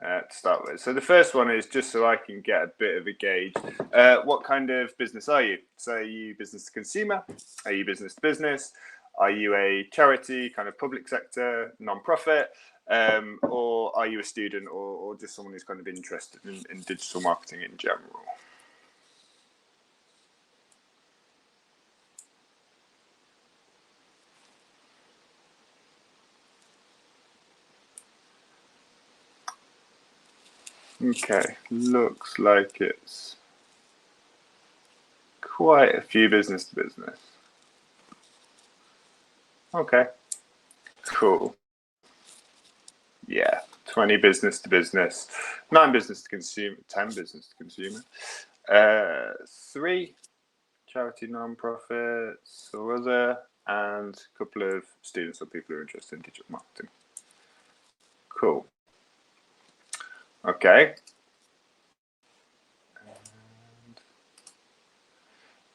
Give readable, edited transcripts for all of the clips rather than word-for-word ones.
to start with. So the first one is just so I can get a bit of a gauge. What kind of business are you? So are you business to consumer? Are you business to business? Are you a charity, kind of public sector, non-profit? Or are you a student or just someone who's kind of interested in digital marketing in general? Okay, looks like it's quite a few business to business. Okay, cool. Yeah, 20 business to business, 9 business to consumer, 10 business to consumer, 3 charity non-profits or other, and a couple of students or people who are interested in digital marketing. Cool. Okay. And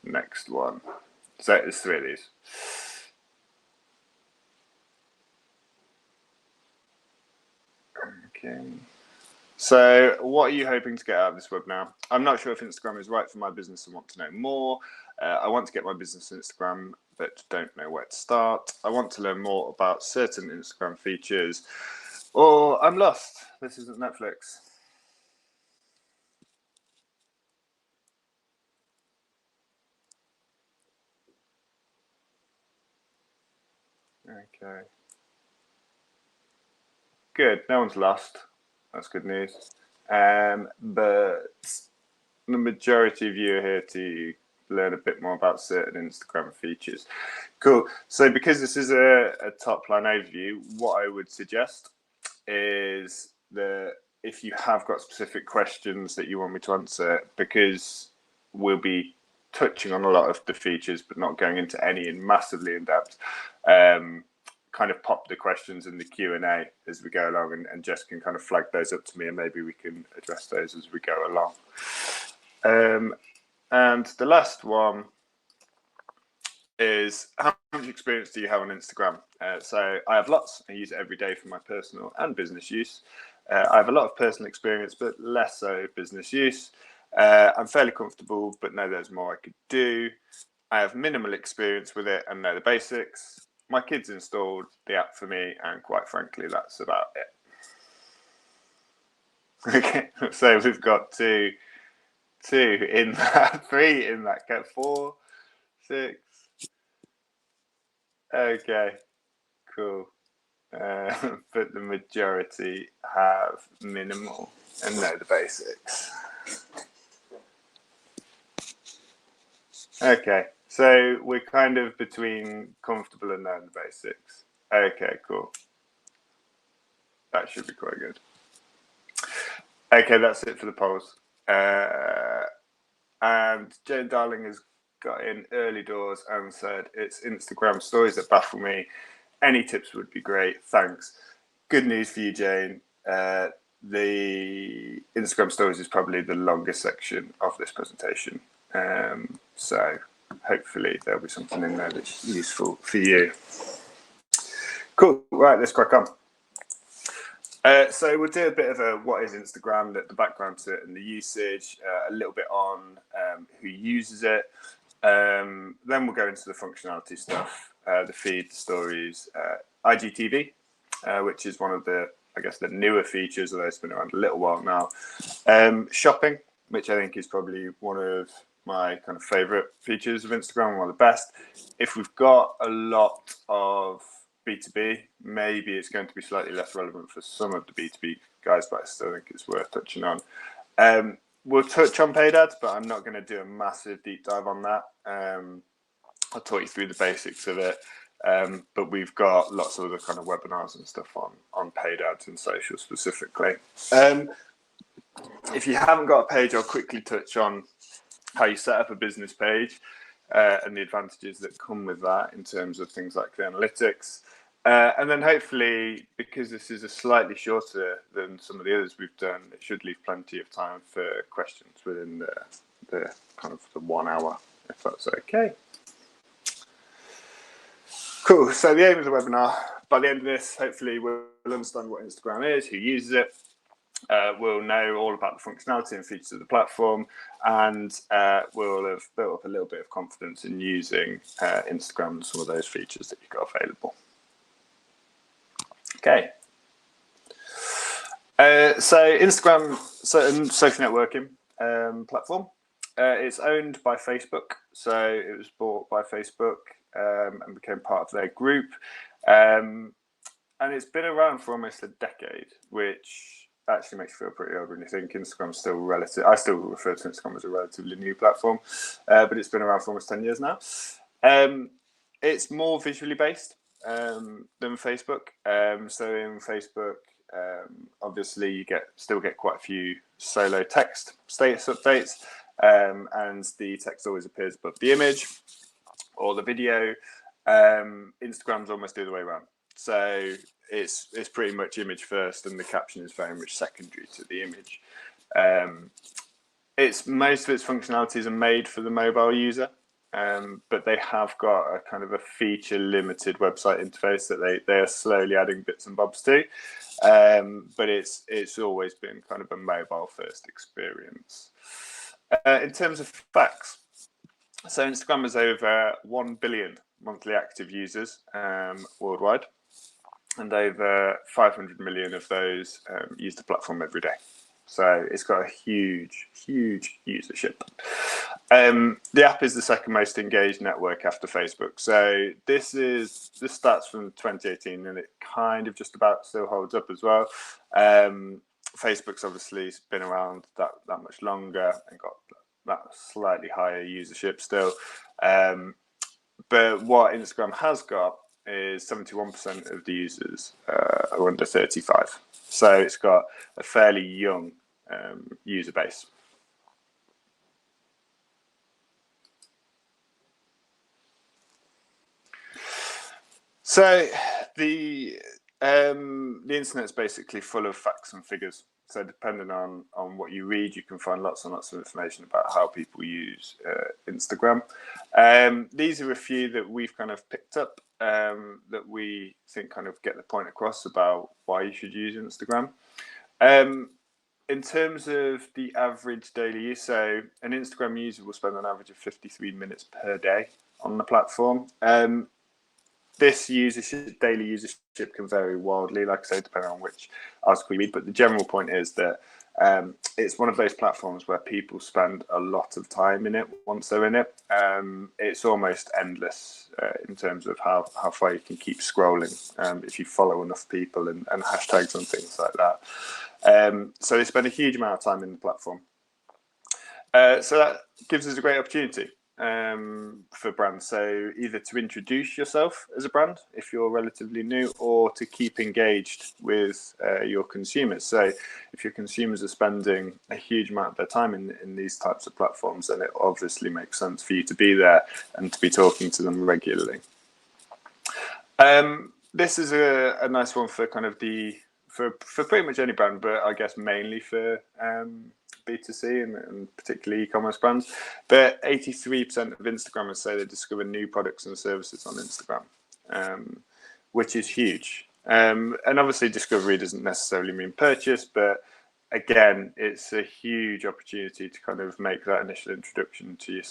next one. So there's 3 of these. Okay. So what are you hoping to get out of this webinar? I'm not sure if Instagram is right for my business and want to know more. I want to get my business on Instagram, but don't know where to start. I want to learn more about certain Instagram features, or I'm lost. This isn't Netflix. Okay. Good, no one's lost. That's good news. But the majority of you are here to learn a bit more about certain Instagram features. Cool. So because this is a top line overview, what I would suggest is that if you have got specific questions that you want me to answer, because we'll be touching on a lot of the features but not going into any massively in depth, kind of pop the questions in the Q&A as we go along, and Jess can kind of flag those up to me, and maybe we can address those as we go along. And the last one is, how much experience do you have on Instagram? So I have lots. I use it every day for my personal and business use. I have a lot of personal experience, but less so business use. I'm fairly comfortable, but know there's more I could do. I have minimal experience with it and know the basics. My kids installed the app for me, and quite frankly, that's about it. Okay, so we've got two in that, 3 in that, 4, 6. Okay, cool. But the majority have minimal and know the basics. Okay, so we're kind of between comfortable and knowing the basics. Okay, cool. That should be quite good. Okay, that's it for the polls. And Jane Darling has got in early doors and said, it's Instagram stories that baffle me. Any tips would be great. Thanks. Good news for you, Jane. The Instagram stories is probably the longest section of this presentation. So hopefully there'll be something in there that's useful for you. Cool. Right, let's crack on. So we'll do a bit of a what is Instagram, the background to it and the usage, a little bit on who uses it. Then we'll go into the functionality stuff, the feed, the stories, Igtv, which is one of the, I guess, the newer features, although it's been around a little while now. Shopping, which I think is probably one of my kind of favorite features of Instagram, one of the best. If we've got a lot of B2B, maybe it's going to be slightly less relevant for some of the B2B guys, but I still think it's worth touching on. We'll touch on paid ads, but I'm not going to do a massive deep dive on that. I'll talk you through the basics of it. But we've got lots of other kind of webinars and stuff on paid ads and social specifically. If you haven't got a page, I'll quickly touch on how you set up a business page and the advantages that come with that in terms of things like the analytics. And then hopefully, because this is a slightly shorter than some of the others we've done, it should leave plenty of time for questions within the kind of the 1 hour, if that's okay. Cool. So the aim of the webinar, by the end of this, hopefully we'll understand what Instagram is, who uses it, will know all about the functionality and features of the platform, and will have built up a little bit of confidence in using Instagram and some of those features that you've got available. Okay. So Instagram, social networking platform. It's owned by Facebook, so it was bought by Facebook and became part of their group. And it's been around for almost a decade, which actually makes you feel pretty old when you think Instagram's still relative. I still refer to Instagram as a relatively new platform, but it's been around for almost 10 years now. It's more visually based than Facebook. So in Facebook, obviously you still get quite a few solo text status updates, and the text always appears above the image or the video. Instagram's almost the other way around. So it's pretty much image first, and the caption is very much secondary to the image. Most of its functionalities are made for the mobile user, but they have got a kind of a feature limited website interface that they are slowly adding bits and bobs to. But it's always been kind of a mobile first experience. In terms of facts, so Instagram has over 1 billion monthly active users worldwide, and over 500 million of those use the platform every day. So it's got a huge usership. The app is the second most engaged network after Facebook. So this is the stats from 2018, and it kind of just about still holds up as well. Facebook's obviously been around that much longer and got that slightly higher usership still. But what Instagram has got is 71% of the users are under 35. So it's got a fairly young user base. So the internet's basically full of facts and figures. So depending on what you read, you can find lots and lots of information about how people use Instagram. These are a few that we've kind of picked up that we think kind of get the point across about why you should use Instagram. In terms of the average daily use, so an Instagram user will spend an average of 53 minutes per day on the platform. This daily usership can vary wildly, like I say, depending on which article you read. But the general point is that it's one of those platforms where people spend a lot of time in it once they're in it. It's almost endless in terms of how far you can keep scrolling if you follow enough people and hashtags and things like that. So they spend a huge amount of time in the platform. So that gives us a great opportunity for brands. So either to introduce yourself as a brand if you're relatively new, or to keep engaged with your consumers. So if your consumers are spending a huge amount of their time in these types of platforms, then it obviously makes sense for you to be there and to be talking to them regularly. This is a nice one for kind of for pretty much any brand, but I guess mainly for B2C and particularly e-commerce brands. But 83% of Instagrammers say they discover new products and services on Instagram, which is huge. And obviously discovery doesn't necessarily mean purchase, but again, it's a huge opportunity to kind of make that initial introduction to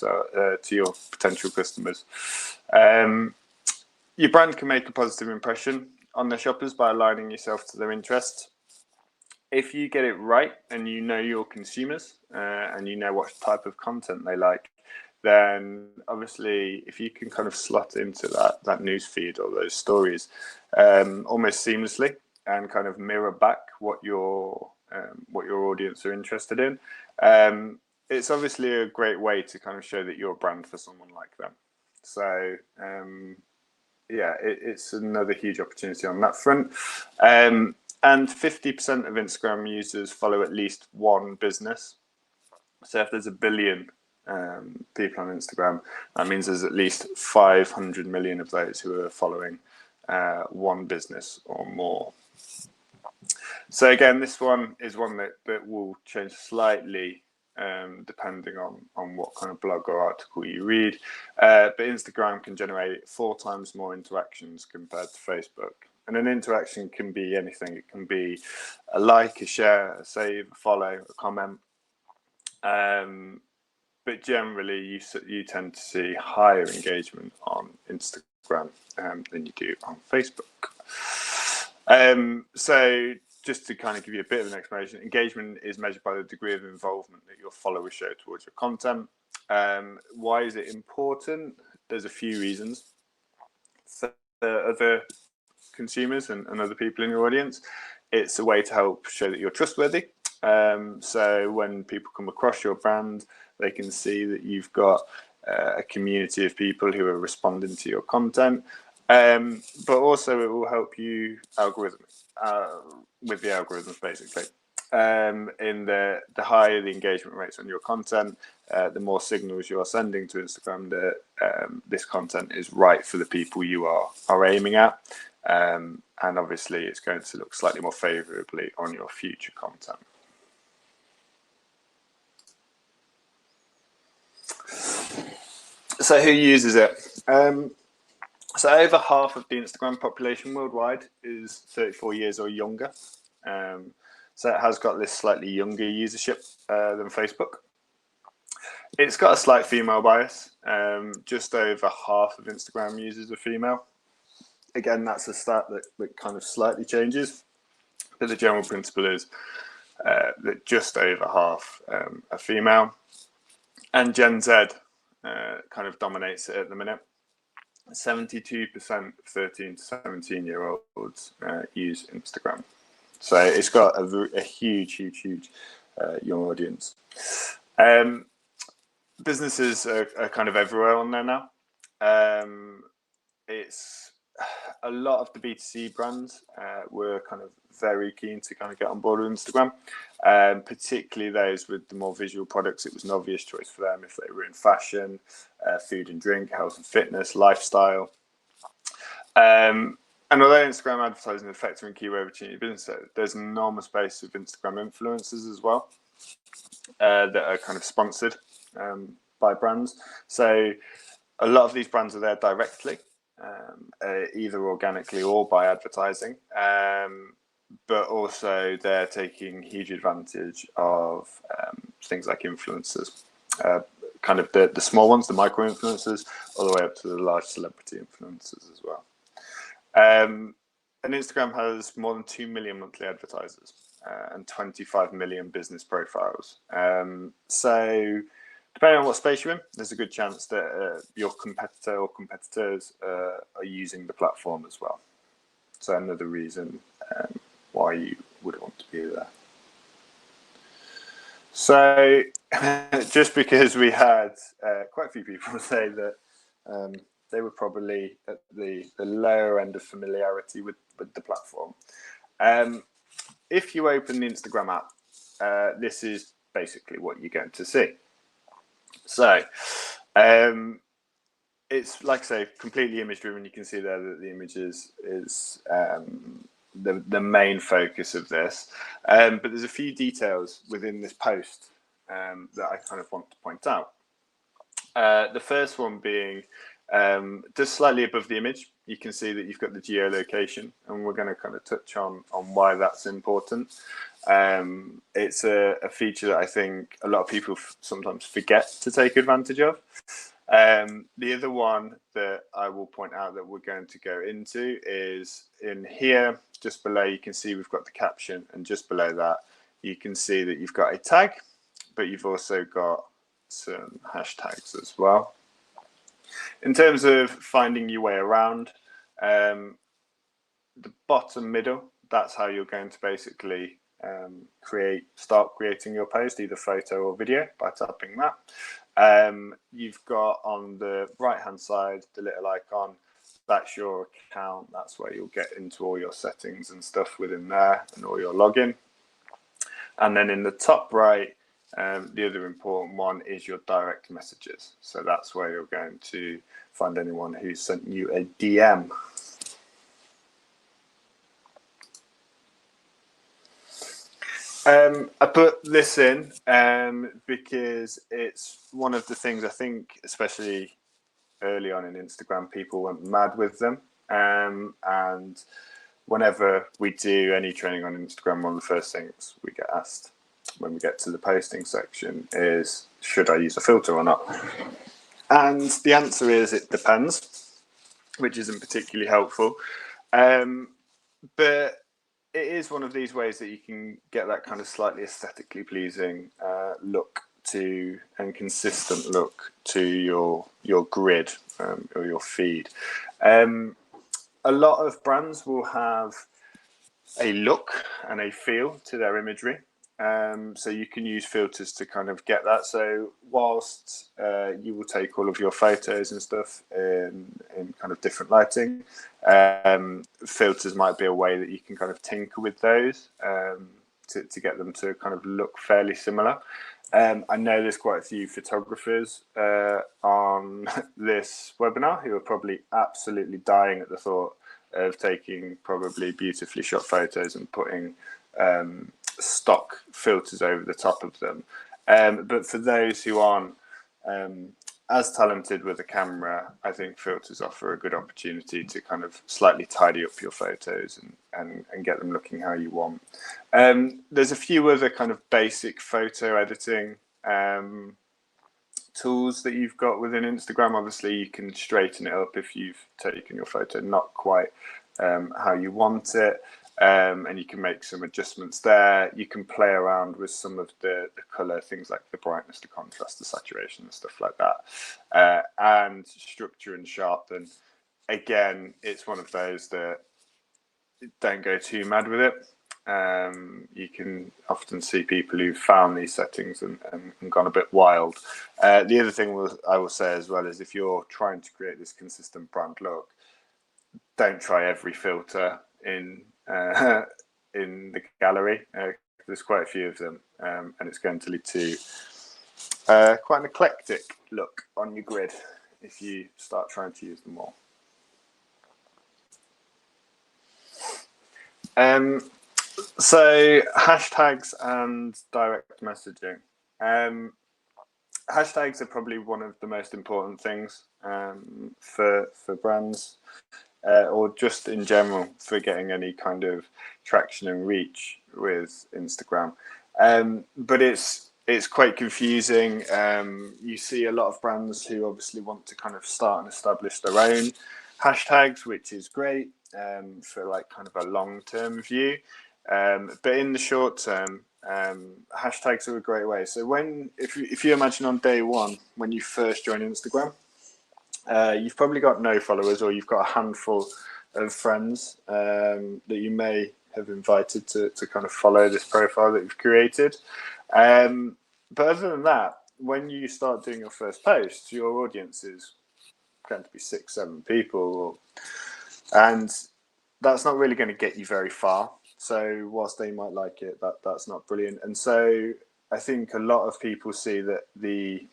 your potential customers. Your brand can make a positive impression on their shoppers by aligning yourself to their interests. If you get it right and you know your consumers and you know what type of content they like, then obviously if you can kind of slot into that news feed or those stories almost seamlessly and kind of mirror back what your audience are interested in, it's obviously a great way to kind of show that you're a brand for someone like them. So yeah, it's another huge opportunity on that front. And 50% of Instagram users follow at least one business. So if there's 1 billion people on Instagram, that means there's at least 500 million of those who are following one business or more. So again, this one is one that will change slightly depending on what kind of blog or article you read. But Instagram can generate 4 times more interactions compared to Facebook. And an interaction can be anything. It can be a like, a share, a save, a follow, a comment. But generally, you tend to see higher engagement on Instagram than you do on Facebook. So just to kind of give you a bit of an explanation, engagement is measured by the degree of involvement that your followers show towards your content. Why is it important? There's a few reasons. For other consumers and other people in your audience, it's a way to help show that you're trustworthy. So when people come across your brand, they can see that you've got a community of people who are responding to your content. But also it will help you with the algorithms, basically. In the higher the engagement rates on your content, the more signals you are sending to Instagram that this content is right for the people you are aiming at. And obviously it's going to look slightly more favorably on your future content. So who uses it? So over half of the Instagram population worldwide is 34 years or younger. So it has got this slightly younger usership than Facebook. It's got a slight female bias. Just over half of Instagram users are female. Again, that's a stat that kind of slightly changes, but the general principle is that just over half are female. And Gen Z kind of dominates it at the minute. 72% of 13 to 17-year-olds use Instagram. So it's got a huge young audience. Businesses are kind of everywhere on there now. It's a lot of the B2C brands were kind of very keen to kind of get on board with Instagram, particularly those with the more visual products. It was an obvious choice for them if they were in fashion, food and drink, health and fitness, lifestyle. And although Instagram advertising is a factor in keyword opportunity business, there's an enormous base of Instagram influencers as well that are kind of sponsored by brands. So a lot of these brands are there directly, either organically or by advertising, but also they're taking huge advantage of things like influencers, kind of the small ones, the micro influencers, all the way up to the large celebrity influencers as well. And Instagram has more than 2 million monthly advertisers and 25 million business profiles. So depending on what space you're in, there's a good chance that your competitor or competitors are using the platform as well. So another reason why you would want to be there. So just because we had quite a few people say that they were probably at the lower end of familiarity with the platform. If you open the Instagram app, this is basically what you're going to see. So it's, like I say, completely image driven. You can see there that the image is the main focus of this. But there's a few details within this post that I kind of want to point out. The first one being just slightly above the image, you can see that you've got the Geo Location, and we're going to kind of touch on why that's important. It's a feature that I think a lot of people sometimes forget to take advantage of. The other one that I will point out that we're going to go into is in here, just below, you can see we've got the caption, and just below that, you can see that you've got a tag, but you've also got some hashtags as well. In terms of finding your way around, the bottom middle, that's how you're going to basically start creating your post, either photo or video, by tapping that. You've got on the right hand side the little icon, that's your account, that's where you'll get into all your settings and stuff within there and all your login. And then in the top right, the other important one is your direct messages. So that's where you're going to find anyone who sent you a DM. I put this in because it's one of the things I think, especially early on in Instagram, people went mad with them. And whenever we do any training on Instagram, one of the first things we get asked when we get to the posting section is, should I use a filter or not? And the answer is it depends, which isn't particularly helpful. But it is one of these ways that you can get that kind of slightly aesthetically pleasing look to, and consistent look to your grid or your feed. A lot of brands will have a look and a feel to their imagery. So you can use filters to kind of get that. So whilst you will take all of your photos and stuff in kind of different lighting, filters might be a way that you can kind of tinker with those to get them to kind of look fairly similar. I know there's quite a few photographers on this webinar who are probably absolutely dying at the thought of taking probably beautifully shot photos and putting stock filters over the top of them. But for those who aren't as talented with a camera, I think filters offer a good opportunity to kind of slightly tidy up your photos and get them looking how you want. There's a few other kind of basic photo editing tools that you've got within Instagram. Obviously, you can straighten it up if you've taken your photo not quite how you want it. And you can make some adjustments there. You can play around with some of the color, things like the brightness, the contrast, the saturation, and stuff like that. And structure and sharpen. Again, it's one of those that don't go too mad with it. You can often see people who've found these settings and gone a bit wild. The other thing I will say as well is, if you're trying to create this consistent brand look, don't try every filter in the gallery. There's quite a few of them, and it's going to lead to quite an eclectic look on your grid if you start trying to use them all. So hashtags and direct messaging. Hashtags are probably one of the most important things for brands, or just in general for getting any kind of traction and reach with Instagram. But it's quite confusing. You see a lot of brands who obviously want to kind of start and establish their own hashtags, which is great for like kind of a long-term view. But in the short term, hashtags are a great way. So if you imagine on day one, when you first join Instagram, you've probably got no followers, or you've got a handful of friends that you may have invited to kind of follow this profile that you've created. But other than that, when you start doing your first post, your audience is going to be 6-7 people, and that's not really going to get you very far. So whilst they might like it, that's not brilliant. And so I think a lot of people see that the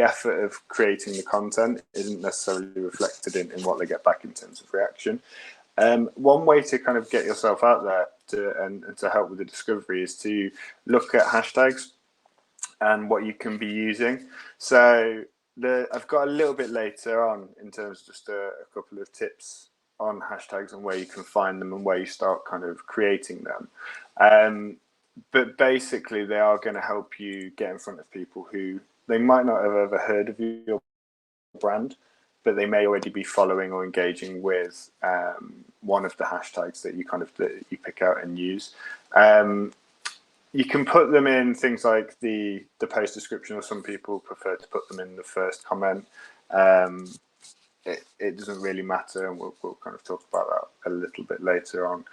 effort of creating the content isn't necessarily reflected in what they get back in terms of reaction. One way to kind of get yourself out there and to help with the discovery is to look at hashtags and what you can be using. So I've got a little bit later on in terms of just a couple of tips on hashtags and where you can find them and where you start kind of creating them. But basically, they are going to help you get in front of people who they might not have ever heard of your brand, but they may already be following or engaging with one of the hashtags that you pick out and use. You can put them in things like the post description, or some people prefer to put them in the first comment. It doesn't really matter, and we'll kind of talk about that a little bit later on.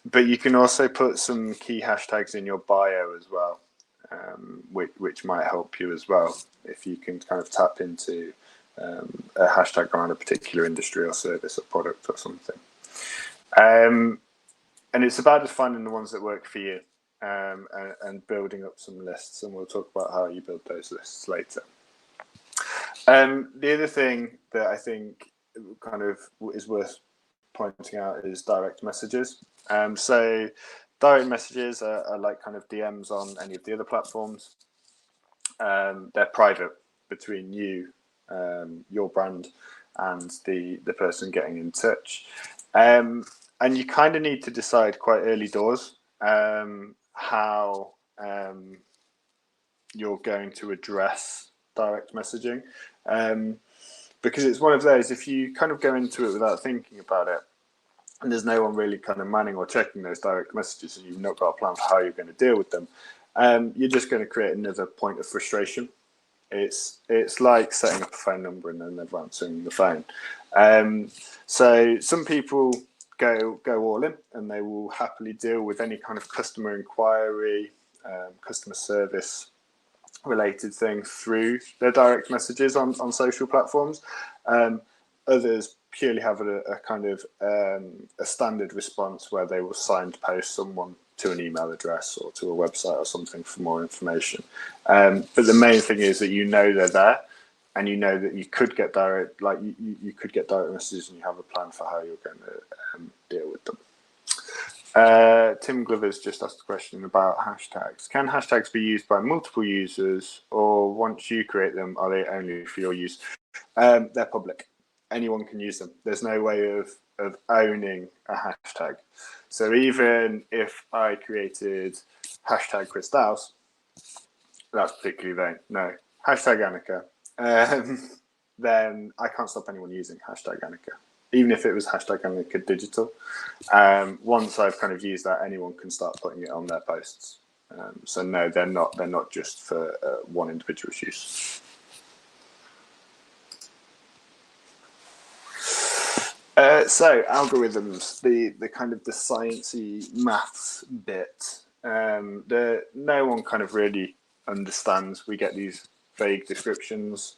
But you can also put some key hashtags in your bio as well, which might help you as well if you can kind of tap into a hashtag around a particular industry or service or product or something. And it's about just finding the ones that work for you and building up some lists, and we'll talk about how you build those lists later. The other thing that I think kind of is worth pointing out is direct messages. So direct messages are like kind of DMs on any of the other platforms. They're private between you, your brand, and the person getting in touch. And you kind of need to decide quite early doors how you're going to address direct messaging. Because it's one of those, if you kind of go into it without thinking about it, and there's no one really kind of manning or checking those direct messages, and you've not got a plan for how you're going to deal with them, you're just going to create another point of frustration. It's like setting up a phone number and then never answering the phone. So some people go all in, and they will happily deal with any kind of customer inquiry, customer service related thing through their direct messages on social platforms. Others purely have a kind of a standard response where they will signpost someone to an email address or to a website or something for more information. But the main thing is that you know they're there, and you know that you could get direct, like you could get direct messages, and you have a plan for how you're going to deal with them. Tim Glover's just asked a question about hashtags. Can hashtags be used by multiple users, or once you create them, are they only for your use? They're public. Anyone can use them. There's no way of owning a hashtag. So even if I created hashtag Chris Dowse, that's particularly vain. No, hashtag Annika, then I can't stop anyone using hashtag Annika. Even if it was hashtag Annika Digital, once I've kind of used that, anyone can start putting it on their posts. So no, they're not just for one individual's use. So algorithms, the kind of the sciencey maths bit, no one kind of really understands. We get these vague descriptions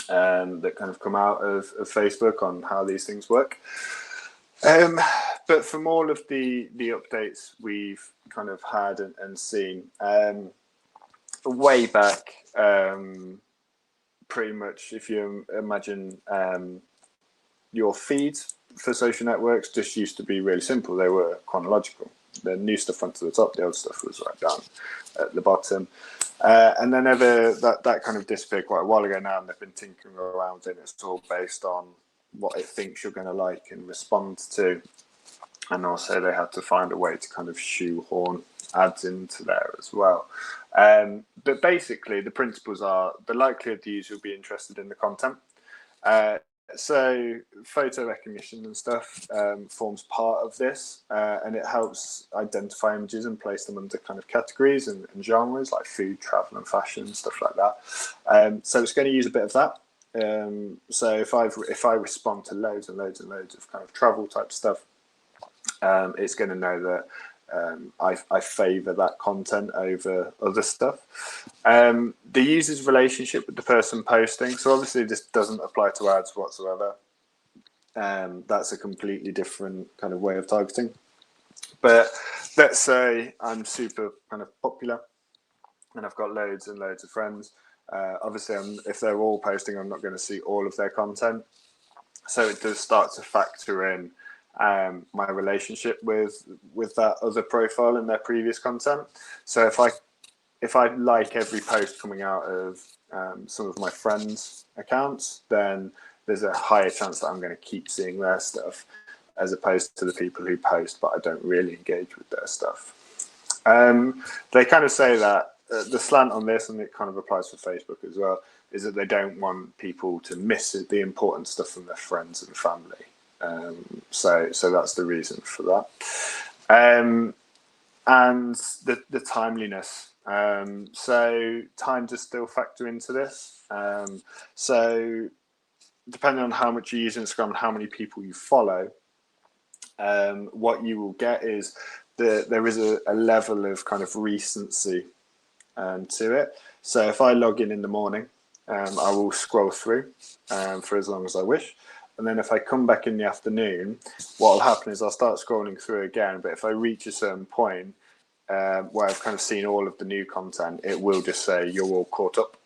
that kind of come out of Facebook on how these things work. But from all of the updates we've kind of had and seen, way back, pretty much if you imagine your feeds for social networks just used to be really simple. They were chronological. The new stuff went to the top, the old stuff was right down at the bottom. And then that kind of disappeared quite a while ago now, and they've been tinkering around, and it's all based on what it thinks you're going to like and respond to. And also they had to find a way to kind of shoehorn ads into there as well. But basically the principles are the likelihood the user will be interested in the content. So photo recognition and stuff forms part of this, and it helps identify images and place them under kind of categories and genres like food, travel and fashion, stuff like that. So it's going to use a bit of that. So if I respond to loads and loads and loads of kind of travel type stuff, it's going to know that I favour that content over other stuff. The user's relationship with the person posting. So obviously this doesn't apply to ads whatsoever. That's a completely different kind of way of targeting. But let's say I'm super kind of popular and I've got loads and loads of friends. Obviously, if they're all posting, I'm not going to see all of their content. So it does start to factor in my relationship with that other profile and their previous content. So if I like every post coming out of some of my friends' accounts, then there's a higher chance that I'm going to keep seeing their stuff, as opposed to the people who post but I don't really engage with their stuff. They kind of say that the slant on this, and it kind of applies for Facebook as well, is that they don't want people to miss the important stuff from their friends and family. So that's the reason for that. And the timeliness. So time does still factor into this. So depending on how much you use Instagram and how many people you follow, what you will get is there is a level of kind of recency to it. So if I log in the morning, I will scroll through for as long as I wish. And then if I come back in the afternoon, what will happen is I'll start scrolling through again. But if I reach a certain point where I've kind of seen all of the new content, it will just say you're all caught up.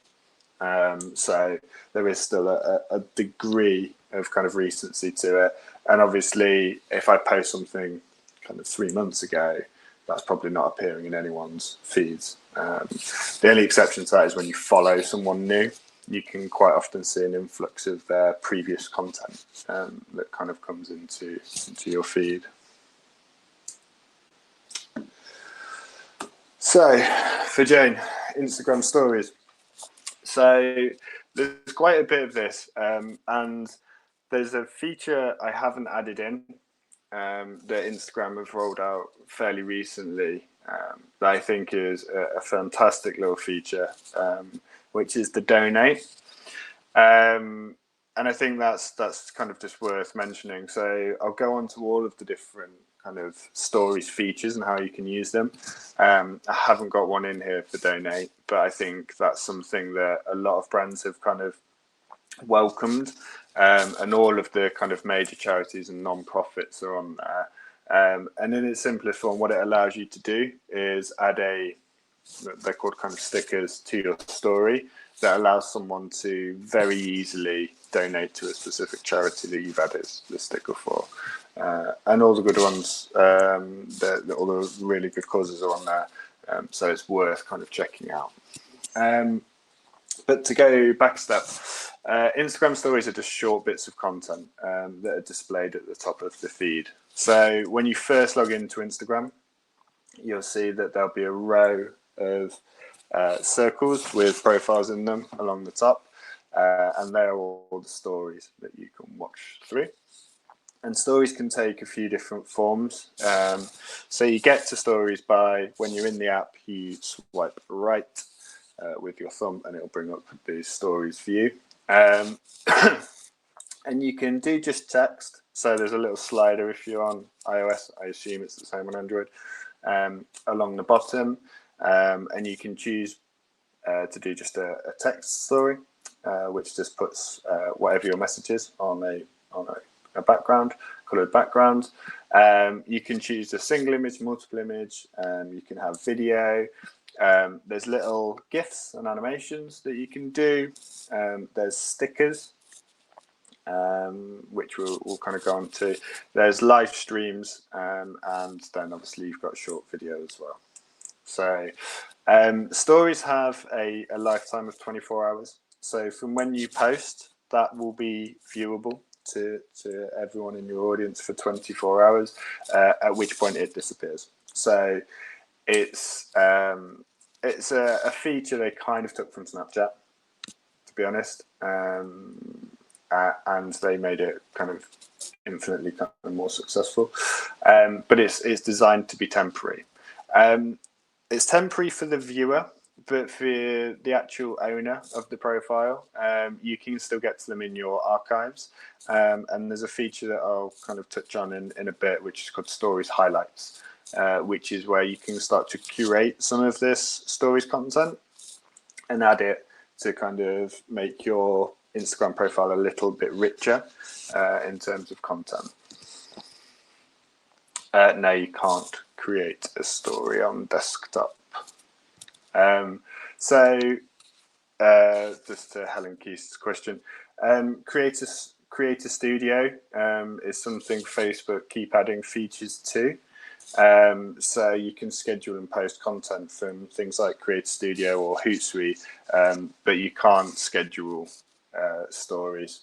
So there is still a degree of kind of recency to it. And obviously, if I post something kind of 3 months ago, that's probably not appearing in anyone's feeds. The only exception to that is when you follow someone new. you can quite often see an influx of their previous content that kind of comes into your feed. So for Jane, Instagram stories. So there's quite a bit of this, and there's a feature I haven't added in that Instagram have rolled out fairly recently that I think is a fantastic little feature, which is the donate. And I think that's kind of just worth mentioning. So I'll go on to all of the different kind of stories features and how you can use them. I haven't got one in here for donate, but I think that's something that a lot of brands have kind of welcomed, and all of the kind of major charities and non-profits are on there. And in its simplest form, what it allows you to do is add they're called kind of stickers to your story that allows someone to very easily donate to a specific charity that you've added the sticker for. And all the good ones, all the really good causes are on there. So it's worth kind of checking out. But to go back a step, Instagram stories are just short bits of content that are displayed at the top of the feed. So when you first log into Instagram, you'll see that there'll be a row of circles with profiles in them along the top, and they're all the stories that you can watch through. And stories can take a few different forms. So you get to stories by, when you're in the app, you swipe right with your thumb and it'll bring up these stories for you. And you can do just text. So there's a little slider if you're on iOS. I assume it's the same on Android. Along the bottom, and you can choose to do just a text story, which just puts whatever your message is on a background, coloured background. You can choose a single image, multiple image. You can have video. There's little GIFs and animations that you can do. There's stickers, which we'll kind of go on to. There's live streams, and then obviously you've got short video as well. So stories have a lifetime of 24 hours. So from when you post, that will be viewable to everyone in your audience for 24 hours, at which point it disappears. So it's a feature they kind of took from Snapchat, to be honest. And they made it kind of infinitely kind of more successful. But it's designed to be temporary. It's temporary for the viewer, but for the actual owner of the profile, you can still get to them in your archives. And there's a feature that I'll kind of touch on in a bit, which is called Stories Highlights, which is where you can start to curate some of this stories content and add it to kind of make your Instagram profile a little bit richer in terms of content. No, you can't create a story on desktop. So just to Helen Keith's question, Creator Studio is something Facebook keep adding features to. So you can schedule and post content from things like Creator Studio or Hootsuite, but you can't schedule stories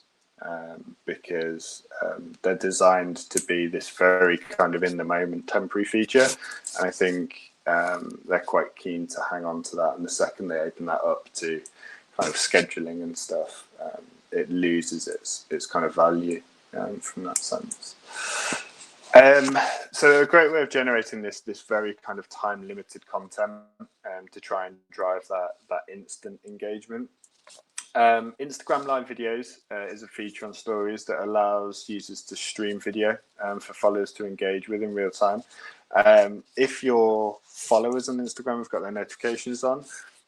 because they're designed to be this very kind of in the moment temporary feature. And I think they're quite keen to hang on to that. And the second they open that up to kind of scheduling and stuff, it loses its kind of value from that sense. So a great way of generating this very kind of time limited content to try and drive that instant engagement. Instagram live videos is a feature on stories that allows users to stream video for followers to engage with in real time. If your followers on Instagram have got their notifications on,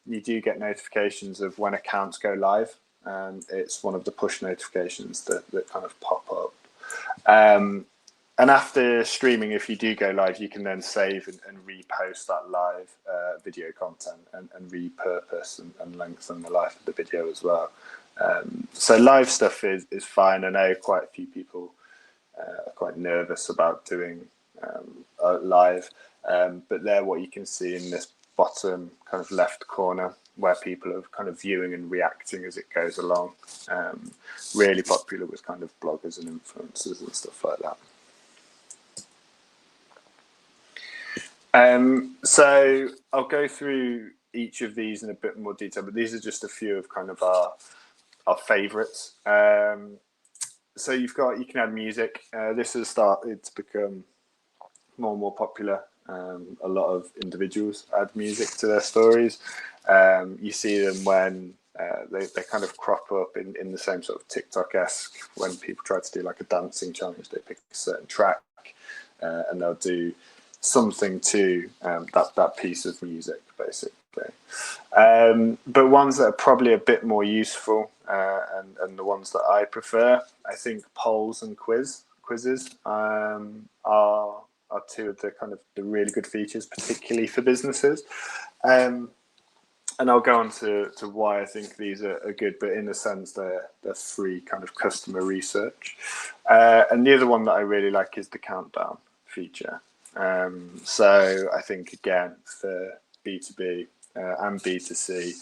you do get notifications of when accounts go live. It's one of the push notifications that kind of pop up. And after streaming, if you do go live, you can then save and repost that live video content and repurpose and lengthen the life of the video as well. So live stuff is fine. I know quite a few people are quite nervous about doing live, but there what you can see in this bottom kind of left corner where people are kind of viewing and reacting as it goes along. Really popular with kind of bloggers and influencers and stuff like that. So I'll go through each of these in a bit more detail, but these are just a few of kind of our favorites. So you can add music. This has started to become more and more popular. A lot of individuals add music to their stories. You see them when they kind of crop up in the same sort of TikTok-esque, when people try to do like a dancing challenge. They pick a certain track and they'll do something to that piece of music, basically. But ones that are probably a bit more useful and the ones that I prefer, I think polls and quizzes are two of the kind of the really good features, particularly for businesses. And I'll go on to why I think these are good, but in a sense they're free kind of customer research. And the other one that I really like is the countdown feature. So I think, again, for B2B and B2C,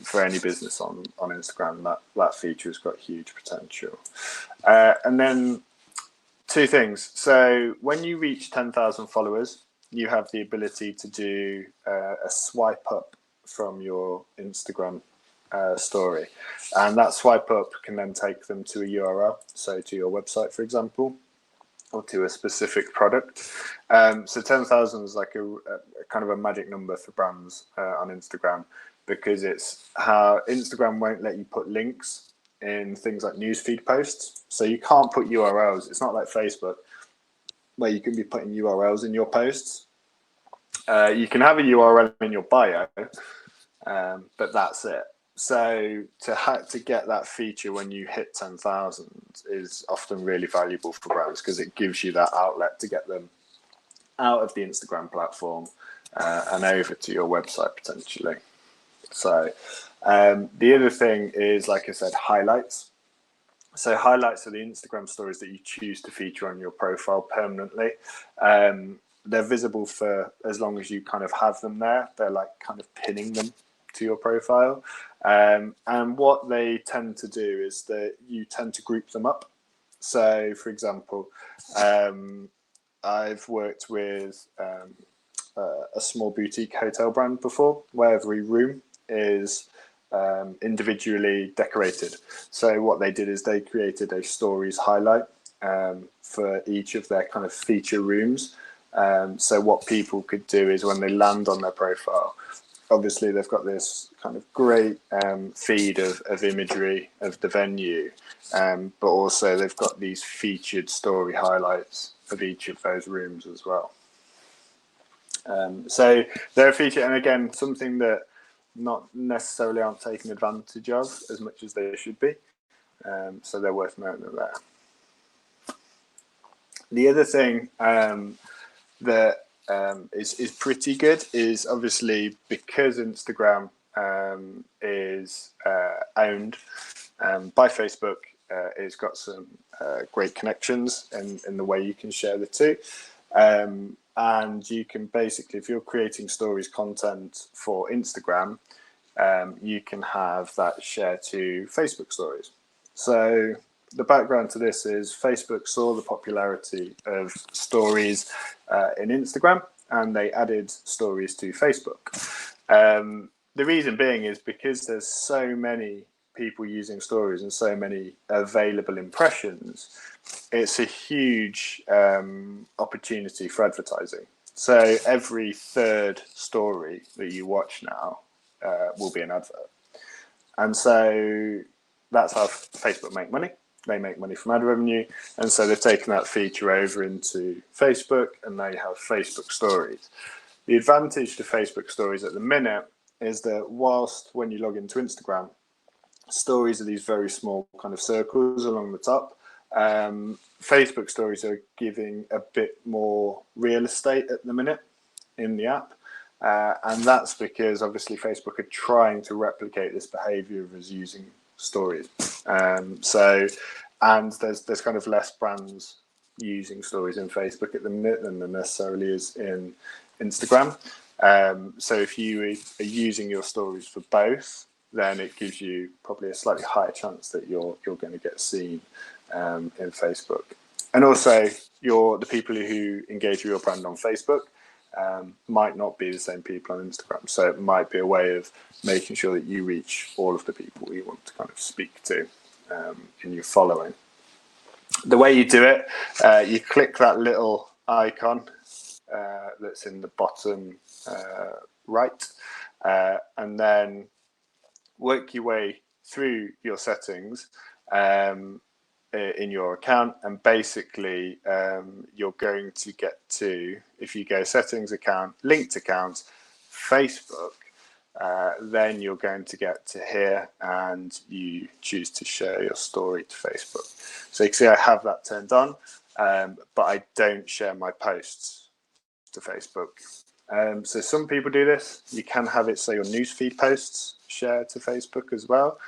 for any business on Instagram, that feature has got huge potential. And then two things. So when you reach 10,000 followers, you have the ability to do a swipe up from your Instagram story. And that swipe up can then take them to a URL, so to your website, for example, or to a specific product. So 10,000 is like a kind of a magic number for brands on Instagram, because it's how Instagram won't let you put links in things like newsfeed posts. So you can't put URLs. It's not like Facebook, where you can be putting URLs in your posts. You can have a URL in your bio, but that's it. So to get that feature when you hit 10,000 is often really valuable for brands, because it gives you that outlet to get them out of the Instagram platform and over to your website potentially. So the other thing is, like I said, highlights. So highlights are the Instagram stories that you choose to feature on your profile permanently. They're visible for as long as you kind of have them there. They're like kind of pinning them to your profile. And what they tend to do is that you tend to group them up. So, for example, I've worked with a small boutique hotel brand before, where every room is individually decorated. So what they did is they created a stories highlight for each of their kind of feature rooms. So what people could do is, when they land on their profile, obviously they've got this kind of great feed of imagery of the venue, but also they've got these featured story highlights of each of those rooms as well. So they're a feature, and again, something that not necessarily aren't taken advantage of as much as they should be. So they're worth noting there. The other thing that is pretty good is, obviously, because Instagram is owned by Facebook, it's got some great connections in the way you can share the two. And you can basically, if you're creating stories content for Instagram, you can have that share to Facebook stories. So the background to this is Facebook saw the popularity of stories in Instagram, and they added stories to Facebook. The reason being is because there's so many people using stories and so many available impressions, it's a huge opportunity for advertising. So every third story that you watch now will be an advert. And so that's how Facebook make money. They make money from ad revenue. And so they've taken that feature over into Facebook, and they have Facebook stories. The advantage to Facebook stories at the minute is that whilst when you log into Instagram, stories are these very small kind of circles along the top, Facebook stories are giving a bit more real estate at the minute in the app. And that's because obviously Facebook are trying to replicate this behavior of us using stories. And there's kind of less brands using stories in Facebook at the minute than there necessarily is in Instagram. So if you are using your stories for both, then it gives you probably a slightly higher chance that you're going to get seen in Facebook. And also, the people who engage with your brand on Facebook might not be the same people on Instagram. So it might be a way of making sure that you reach all of the people you want to kind of speak to in your following. The way you do it, you click that little icon that's in the bottom right, and then work your way through your settings in your account, and basically you're going to get to, if you go settings, account, linked accounts, Facebook, then you're going to get to here and you choose to share your story to Facebook. So you can see I have that turned on, but I don't share my posts to Facebook. So some people do this. You can have it so your newsfeed posts share to Facebook as well.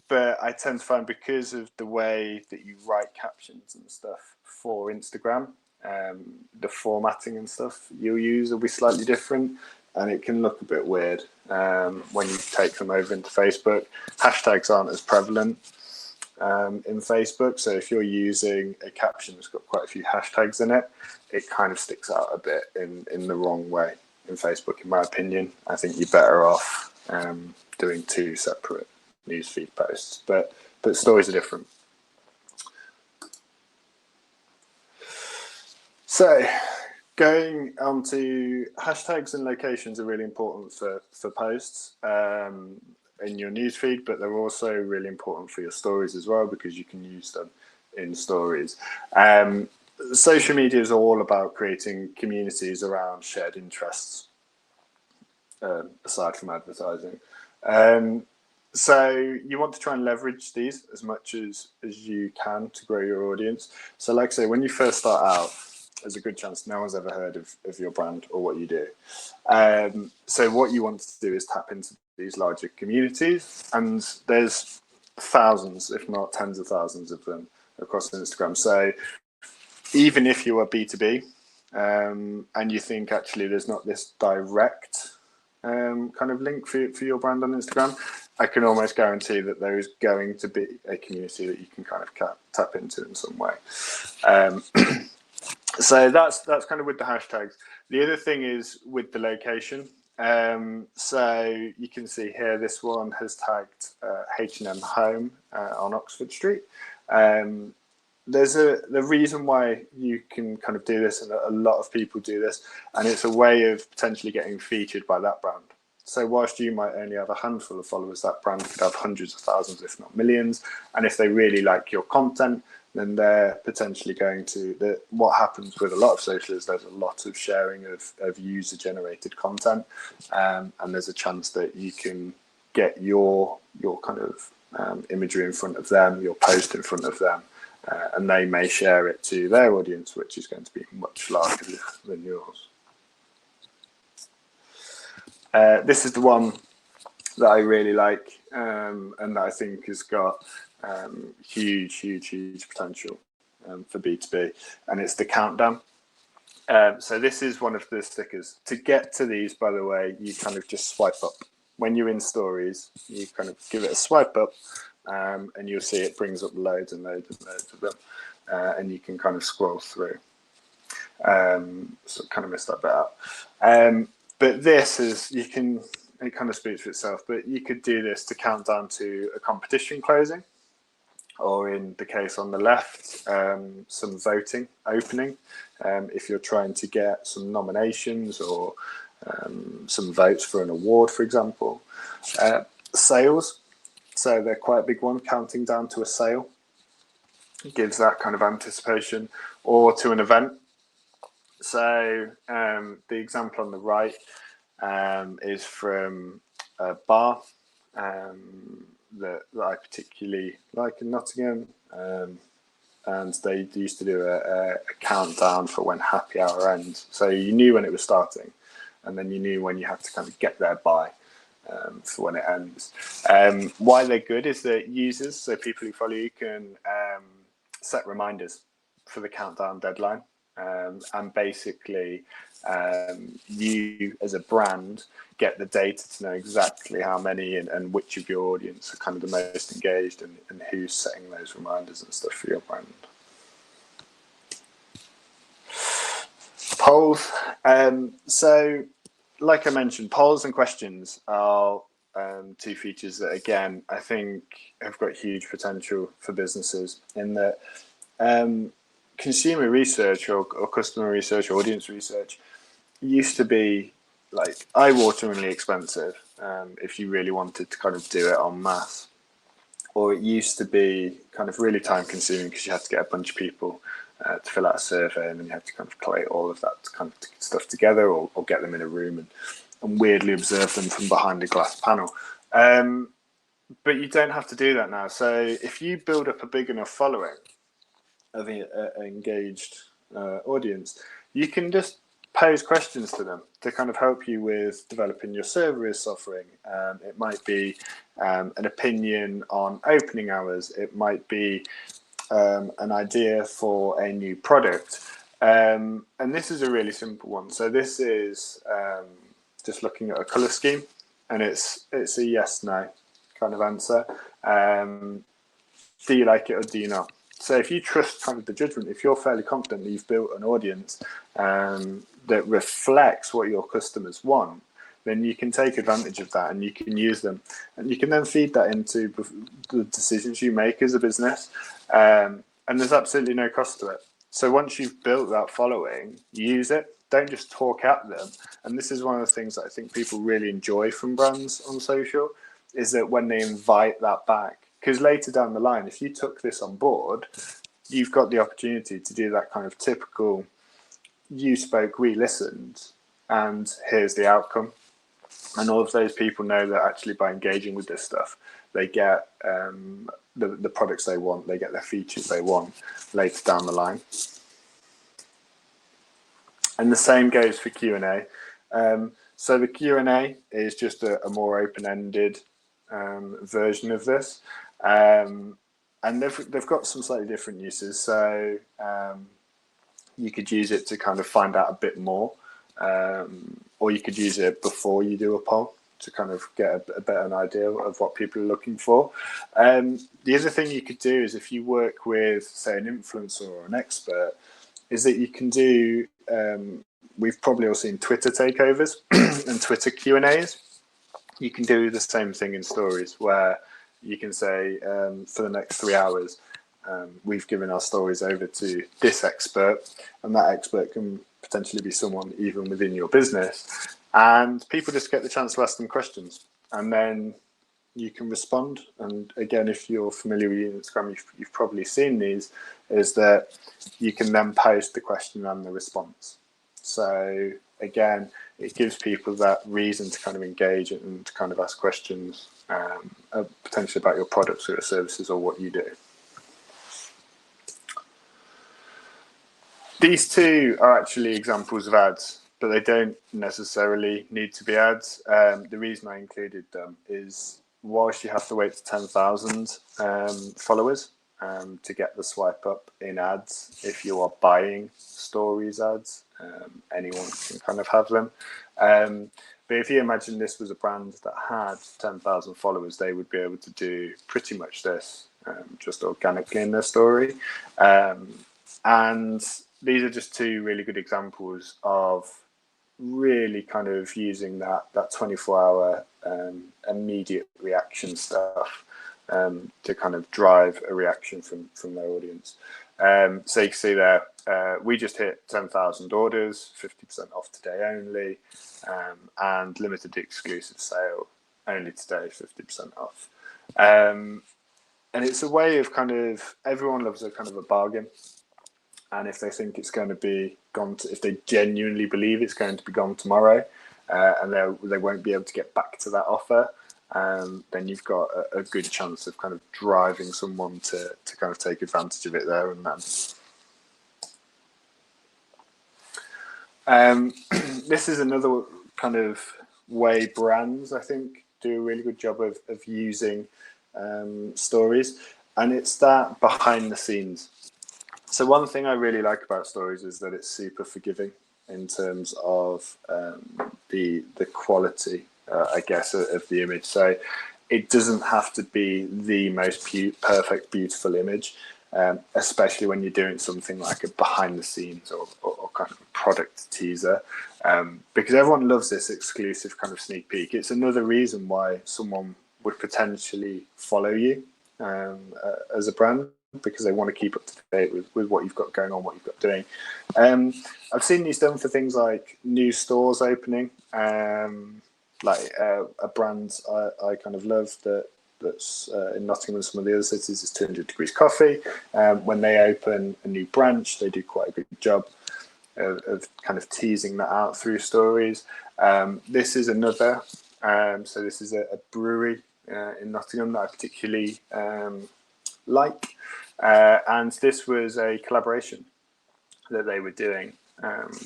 But I tend to find, because of the way that you write captions and stuff for Instagram, the formatting and stuff you'll use will be slightly different, and it can look a bit weird when you take them over into Facebook. Hashtags aren't as prevalent in Facebook, so if you're using a caption that's got quite a few hashtags in it, it kind of sticks out a bit in the wrong way in Facebook, in my opinion. I think you're better off doing two separate newsfeed posts, but stories are different. So going on to hashtags and locations are really important for posts in your newsfeed, but they're also really important for your stories as well, because you can use them in stories. Social media is all about creating communities around shared interests, aside from advertising. So you want to try and leverage these as much as you can to grow your audience. So like I say, when you first start out, there's a good chance no one's ever heard of your brand or what you do. So what you want to do is tap into these larger communities, and there's thousands, if not tens of thousands of them across Instagram. So even if you are B2B and you think actually there's not this direct kind of link for your brand on Instagram, I can almost guarantee that there is going to be a community that you can kind of tap into in some way. So that's kind of with the hashtags. The other thing is with the location. So you can see here, this one has tagged H&M Home on Oxford Street. There's the reason why you can kind of do this, and a lot of people do this, and it's a way of potentially getting featured by that brand. So whilst you might only have a handful of followers, that brand could have hundreds of thousands, if not millions. And if they really like your content, then they're potentially going to, what happens with a lot of social is there's a lot of sharing of user generated content, and there's a chance that you can get your kind of imagery in front of them, your post in front of them, and they may share it to their audience, which is going to be much larger than yours. This is the one that I really like, and that I think has got huge potential for B2B, and it's the countdown. So this is one of the stickers. To get to these, by the way, you kind of just swipe up. When you're in stories, you kind of give it a swipe up, and you'll see it brings up loads and loads of them, and you can kind of scroll through. So kind of missed that bit out. But this is, it kind of speaks for itself, but you could do this to count down to a competition closing, or in the case on the left, some voting opening, if you're trying to get some nominations or some votes for an award, for example. Sales, so they're quite a big one, counting down to a sale. It gives that kind of anticipation, or to an event. So the example on the right is from a bar that I particularly like in Nottingham, and they used to do a countdown for when happy hour ends. So you knew when it was starting, and then you knew when you had to kind of get there by for when it ends. Why they're good is that users, so people who follow you, can set reminders for the countdown deadline. And basically you as a brand get the data to know exactly how many and which of your audience are kind of the most engaged, and who's setting those reminders and stuff for your brand. Polls. So like I mentioned, polls and questions are two features that, again, I think have got huge potential for businesses, in that consumer research or customer research, audience research, used to be like eye-wateringly expensive if you really wanted to kind of do it en masse. Or it used to be kind of really time-consuming because you had to get a bunch of people to fill out a survey, and then you had to kind of collate all of that kind of stuff together, or get them in a room and weirdly observe them from behind a glass panel. But you don't have to do that now. So if you build up a big enough following of an engaged audience, you can just pose questions to them to kind of help you with developing your service offering. It might be an opinion on opening hours. It might be an idea for a new product. And this is a really simple one. So this is just looking at a color scheme, and it's a yes, no kind of answer. Do you like it or do you not? So if you trust kind of the judgment, if you're fairly confident that you've built an audience that reflects what your customers want, then you can take advantage of that, and you can use them, and you can then feed that into the decisions you make as a business. And there's absolutely no cost to it. So once you've built that following, use it. Don't just talk at them. And this is one of the things that I think people really enjoy from brands on social, is that when they invite that back. Because later down the line, if you took this on board, you've got the opportunity to do that kind of typical, you spoke, we listened, and here's the outcome. And all of those people know that actually by engaging with this stuff, they get the products they want, they get the features they want later down the line. And the same goes for Q&A. So the Q&A is just a more open-ended version of this. And they've got some slightly different uses. So you could use it to kind of find out a bit more, or you could use it before you do a poll to kind of get a better idea of what people are looking for. The other thing you could do is, if you work with, say, an influencer or an expert, is that you can do, we've probably all seen Twitter takeovers and Twitter Q&As. You can do the same thing in stories, where you can say, for the next 3 hours, we've given our stories over to this expert, and that expert can potentially be someone even within your business, and people just get the chance to ask them questions, and then you can respond. And again, if you're familiar with Instagram, you've probably seen these, is that you can then post the question and the response. So again, it gives people that reason to kind of engage and to kind of ask questions, potentially about your products or your services or what you do. These two are actually examples of ads, but they don't necessarily need to be ads. The reason I included them is, whilst you have to wait to 10,000 followers to get the swipe up in ads, if you are buying stories ads, anyone can kind of have them. But if you imagine this was a brand that had 10,000 followers, they would be able to do pretty much this just organically in their story. And these are just two really good examples of really kind of using that 24-hour immediate reaction stuff to kind of drive a reaction from their audience. So you can see there, we just hit 10,000 orders, 50% off today only, and limited exclusive sale only today, 50% off. And it's a way of kind of, everyone loves a kind of a bargain. And if they think it's going to be gone, if they genuinely believe it's going to be gone tomorrow, and they won't be able to get back to that offer, then you've got a good chance of kind of driving someone to kind of take advantage of it there and then. This is another kind of way brands, I think, do a really good job of using stories, and it's that behind the scenes. So one thing I really like about stories is that it's super forgiving. in terms of the quality, I guess, of the image. So it doesn't have to be the most perfect, beautiful image, especially when you're doing something like a behind the scenes or kind of a product teaser, because everyone loves this exclusive kind of sneak peek. It's another reason why someone would potentially follow you as a brand, because they want to keep up to date with what you've got going on, what you've got doing. I've seen these done for things like new stores opening, like a brand I kind of love that's in Nottingham and some of the other cities is 200 Degrees Coffee. When they open a new branch, they do quite a good job of kind of teasing that out through stories. This is another, so this is a brewery in Nottingham that I particularly like, and this was a collaboration that they were doing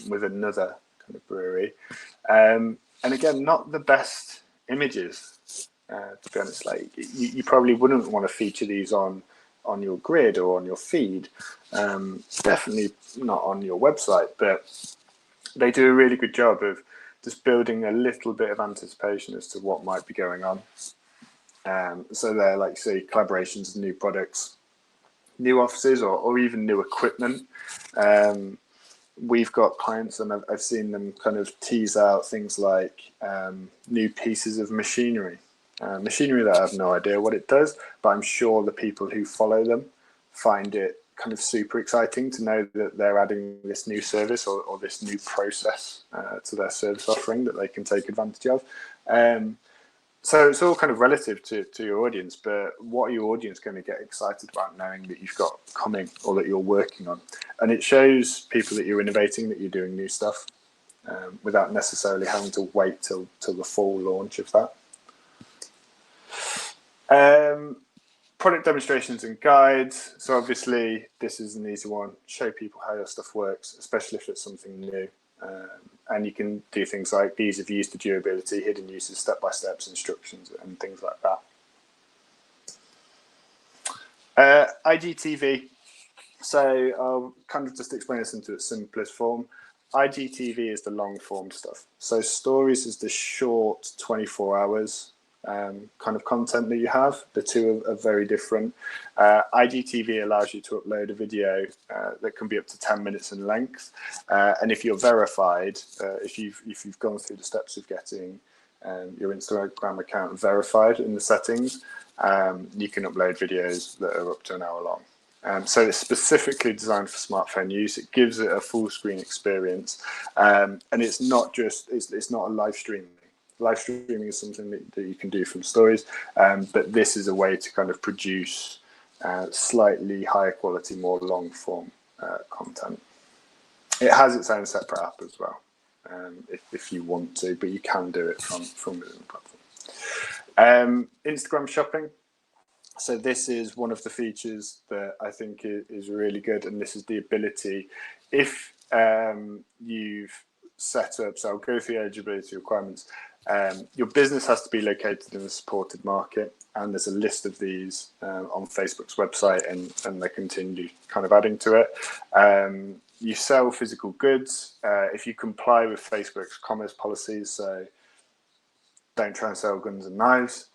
with another kind of brewery, and again, not the best images, to be honest. Like you probably wouldn't want to feature these on your grid or on your feed, definitely not on your website, but they do a really good job of just building a little bit of anticipation as to what might be going on. So they're, like, say, collaborations, new products, new offices, or even new equipment. We've got clients, and I've seen them kind of tease out things like new pieces of machinery that I have no idea what it does, but I'm sure the people who follow them find it kind of super exciting to know that they're adding this new service or this new process to their service offering that they can take advantage of. So it's all kind of relative to your audience, but what are your audience going to get excited about knowing that you've got coming or that you're working on? And it shows people that you're innovating, that you're doing new stuff, without necessarily having to wait till the full launch of that. Product demonstrations and guides. So obviously this is an easy one. Show people how your stuff works, especially if it's something new. And you can do things like the ease of use, the durability, hidden uses, step-by-steps, instructions, and things like that. IGTV. So I'll kind of just explain this into its simplest form. IGTV is the long form stuff. So stories is the short 24 hours kind of content that you have. The two are very different. IGTV allows you to upload a video that can be up to 10 minutes in length. And if you're verified, if you've gone through the steps of getting your Instagram account verified in the settings, you can upload videos that are up to an hour long. So it's specifically designed for smartphone use. It gives it a full screen experience, and it's not just it's not a live streaming. Live streaming is something that you can do from stories, but this is a way to kind of produce slightly higher quality, more long form content. It has its own separate app as well, if you want to, but you can do it from within the platform. Instagram shopping. So this is one of the features that I think is really good, and this is the ability, if you've set up, so I'll go through the eligibility requirements. Your business has to be located in a supported market, and there's a list of these on Facebook's website, and they continue kind of adding to it. You sell physical goods if you comply with Facebook's commerce policies, so don't try and sell guns and knives,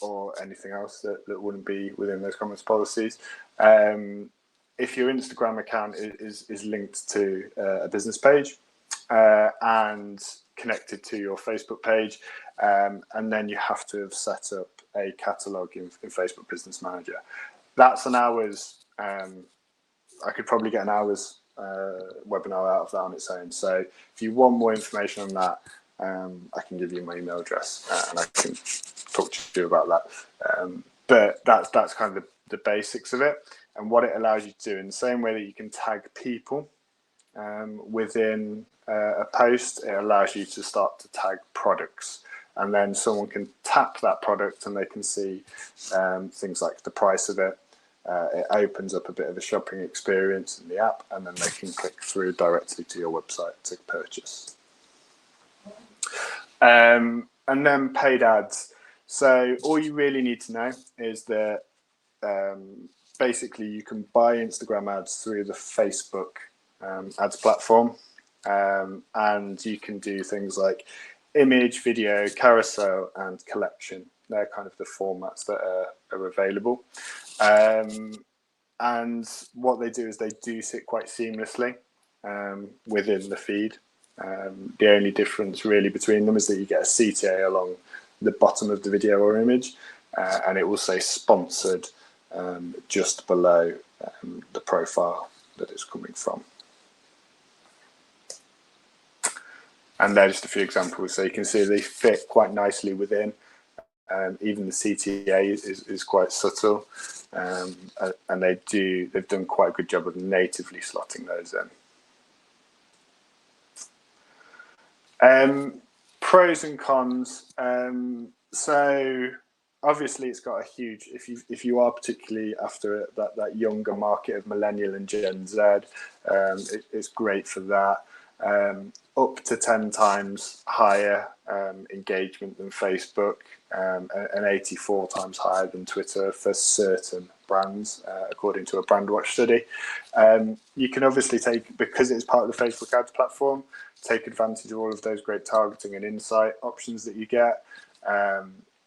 or anything else that wouldn't be within those commerce policies. If your Instagram account is linked to a business page and connected to your Facebook page, and then you have to have set up a catalogue in Facebook Business Manager. That's an hour's, I could probably get an hour's webinar out of that on its own. So if you want more information on that, I can give you my email address and I can talk to you about that. But that's kind of the basics of it. And what it allows you to do, in the same way that you can tag people within a post, it allows you to start to tag products. And then someone can tap that product and they can see things like the price of it. It opens up a bit of a shopping experience in the app, and then they can click through directly to your website to purchase. And then paid ads. So all you really need to know is that basically you can buy Instagram ads through the Facebook ads platform. And you can do things like image, video, carousel, and collection. They're kind of the formats that are available. And what they do is they do sit quite seamlessly within the feed. The only difference really between them is that you get a CTA along the bottom of the video or image, and it will say sponsored just below the profile that it's coming from. And there's just a few examples. So you can see they fit quite nicely within. Even the CTA is quite subtle, and they've done quite a good job of natively slotting those in. Pros and cons. So obviously it's got a huge, if you are particularly after that younger market of millennial and Gen Z, it's great for that. Up to 10 times higher engagement than Facebook, and 84 times higher than Twitter for certain brands, according to a Brandwatch study. You can obviously because it's part of the Facebook ads platform, take advantage of all of those great targeting and insight options that you get.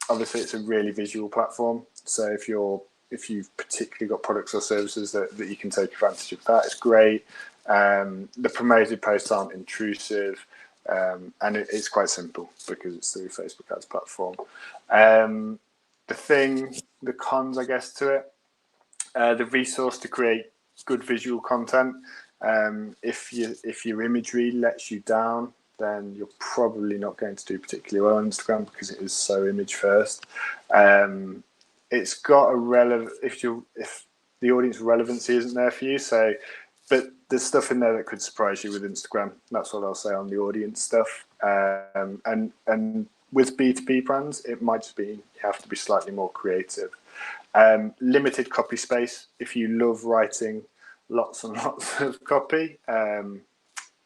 Obviously, it's a really visual platform, so if you've particularly got products or services that you can take advantage of, that it's great. The promoted posts aren't intrusive, and it's quite simple because it's through Facebook ads platform. The cons, I guess, to it, the resource to create good visual content. If your imagery lets you down, then you're probably not going to do particularly well on Instagram because it is so image first. It's got a if the audience relevancy isn't there for you, so. But there's stuff in there that could surprise you with Instagram. That's what I'll say on the audience stuff. And with B2B brands, it might just be you have to be slightly more creative. Limited copy space. If you love writing lots and lots of copy,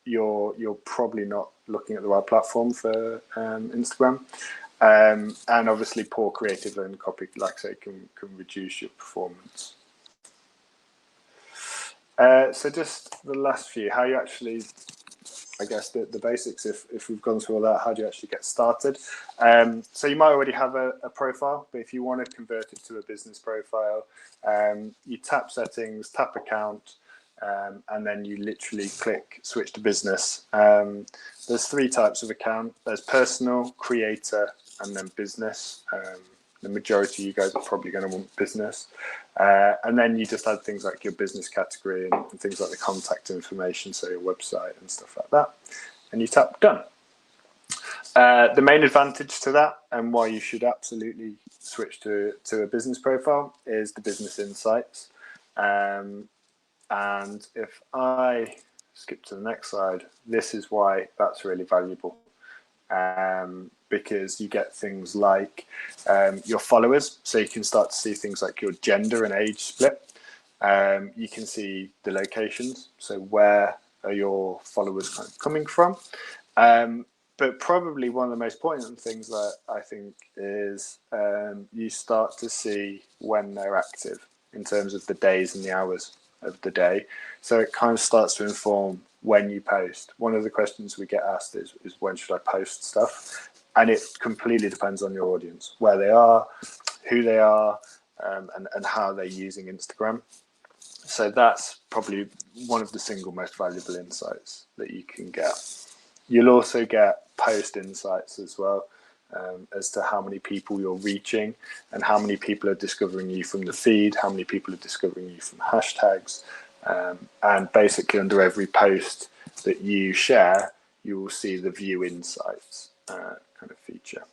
you're probably not looking at the right platform for Instagram. And obviously, poor creative and copy, like I say, can reduce your performance. So just the last few, how you actually, I guess the basics, if we've gone through all that, how do you actually get started? So you might already have a profile, but if you want to convert it to a business profile, you tap settings, tap account, and then you literally click switch to business. There's 3 types of account. There's personal, creator, and then business. The majority of you guys are probably going to want business. And then you just add things like your business category and things like the contact information, so your website and stuff like that. And you tap done. The main advantage to that, and why you should absolutely switch to a business profile, is the business insights. And if I skip to the next slide, this is why that's really valuable. Because you get things like your followers, so you can start to see things like your gender and age split. You can see the locations, so where are your followers kind of coming from. But probably one of the most important things that I think is you start to see when they're active in terms of the days and the hours of the day. So it kind of starts to inform when you post. One of the questions we get asked is when should I post stuff? And it completely depends on your audience, where they are, who they are, and how they're using Instagram. So that's probably one of the single most valuable insights that you can get. You'll also get post insights as well, as to how many people you're reaching and how many people are discovering you from the feed, how many people are discovering you from hashtags. And basically under every post that you share, you will see the view insights kind of feature.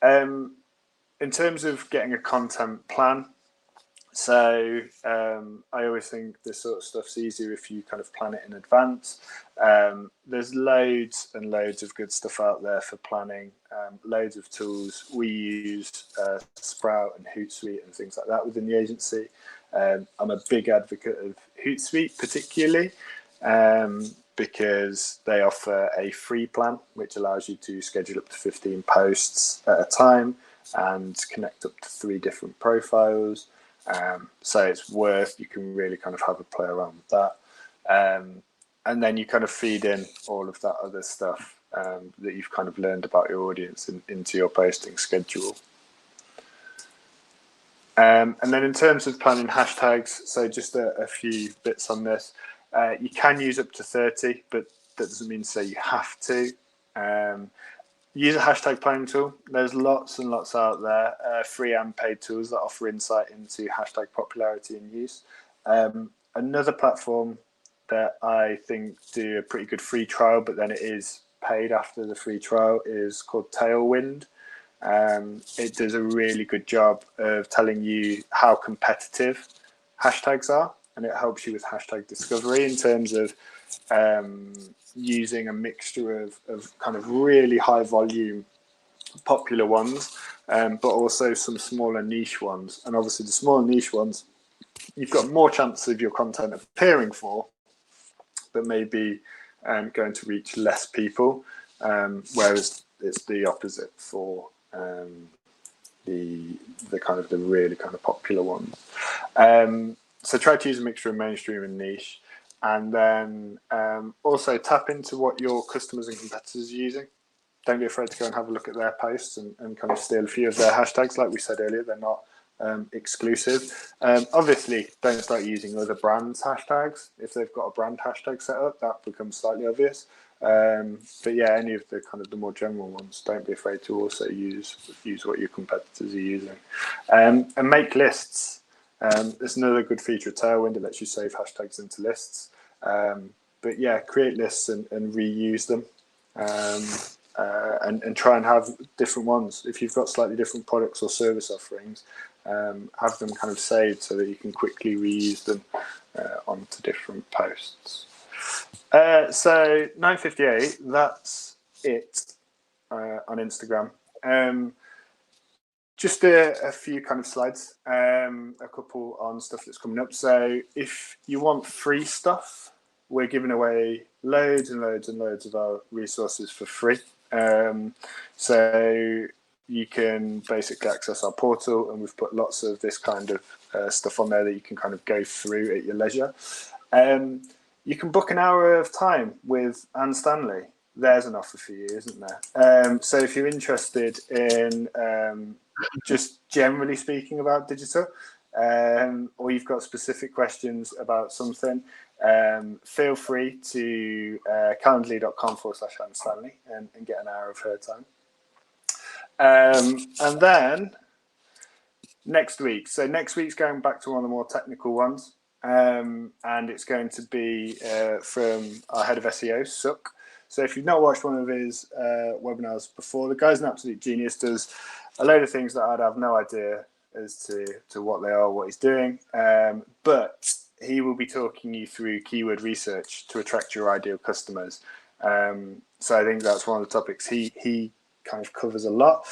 In terms of getting a content plan, so I always think this sort of stuff's easier if you kind of plan it in advance. There's loads and loads of good stuff out there for planning, loads of tools. We use Sprout and Hootsuite and things like that within the agency. I'm a big advocate of Hootsuite particularly because they offer a free plan which allows you to schedule up to 15 posts at a time and connect up to 3 different profiles. So it's worth, you can really kind of have a play around with that. And then you kind of feed in all of that other stuff that you've kind of learned about your audience into your posting schedule. And then in terms of planning hashtags, so just a few bits on this. You can use up to 30, but that doesn't mean to say you have to. Use a hashtag planning tool. There's lots and lots out there, free and paid tools that offer insight into hashtag popularity and use. Another platform that I think do a pretty good free trial, but then it is paid after the free trial, is called Tailwind. It does a really good job of telling you how competitive hashtags are, and it helps you with hashtag discovery in terms of using a mixture of kind of really high volume popular ones, but also some smaller niche ones. And obviously the smaller niche ones, you've got more chance of your content appearing for, but maybe going to reach less people, whereas it's the opposite for the really kind of popular ones. So try to use a mixture of mainstream and niche, and then also tap into what your customers and competitors are using. Don't be afraid to go and have a look at their posts and kind of steal a few of their hashtags. Like we said earlier, they're not exclusive. Obviously, don't start using other brands' hashtags. If they've got a brand hashtag set up, that becomes slightly obvious. But yeah, any of the kind of the more general ones, don't be afraid to also use what your competitors are using. And make lists. It's another good feature of Tailwind. It lets you save hashtags into lists. But yeah, create lists and reuse them. And try and have different ones. If you've got slightly different products or service offerings, have them kind of saved so that you can quickly reuse them onto different posts. So 9:58, that's it on Instagram. Just a few kind of slides, a couple on stuff that's coming up. So if you want free stuff, we're giving away loads and loads and loads of our resources for free. So you can basically access our portal, and we've put lots of this kind of stuff on there that you can kind of go through at your leisure. You can book an hour of time with Anne Stanley. There's an offer for you, isn't there? So if you're interested in just generally speaking about digital, or you've got specific questions about something, feel free to calendly.com/Anne Stanley and get an hour of her time. And then next week. So next week's going back to one of the more technical ones. And it's going to be from our head of SEO, Suk. So if you've not watched one of his webinars before, the guy's an absolute genius, does a load of things that I'd have no idea as to what they are, what he's doing. But he will be talking you through keyword research to attract your ideal customers. So I think that's one of the topics he kind of covers a lot.